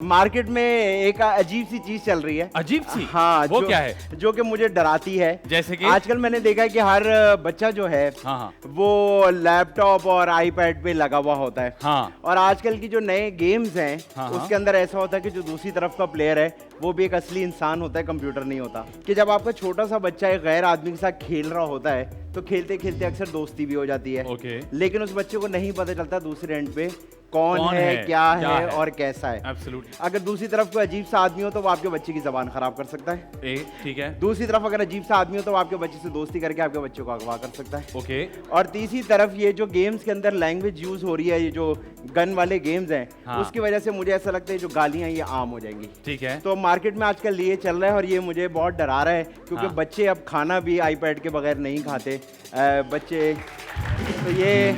Market में एक अजीब सी चीज चल रही है। अजीब सी? हाँ, वो क्या है? जो कि मुझे डराती है। जैसे कि आजकल मैंने देखा है कि हर बच्चा जो है हाँ। वो लैपटॉप और आईपैड पे लगा हुआ होता है। हाँ। और आजकल की जो नए गेम्स हैं हाँ। उसके अंदर ऐसा होता है कि जो दूसरी तरफ का प्लेयर है वो भी एक असली इंसान होता है, कंप्यूटर नहीं होता। कि जब आपका छोटा सा बच्चा एक गैर आदमी के साथ खेल रहा होता है तो खेलते खेलते अक्सर दोस्ती भी हो जाती है। ओके। लेकिन उस बच्चे को नहीं पता चलता दूसरे एंड पे कौन है, क्या है और कैसा है। एब्सोल्युटली। अगर दूसरी तरफ कोई अजीब सा आदमी हो तो वो आपके बच्चे की जबान खराब कर सकता है। ठीक है। दूसरी तरफ अगर अजीब सा आदमी हो तो वो आपके बच्चे से दोस्ती करके आपके बच्चे को अगवा कर सकता है। ओके। और तीसरी तरफ ये जो गेम्स के अंदर लैंग्वेज यूज हो रही है, ये जो गन वाले गेम्स हैं, हाँ। उसकी वजह से मुझे ऐसा लगता है जो गालियां ये आम हो जाएंगी। ठीक है। तो मार्केट में आजकल ये चल रहा है और ये मुझे बहुत डरा रहा है क्योंकि हाँ। बच्चे अब खाना भी आईपैड के बगैर नहीं खाते। बच्चे तो ये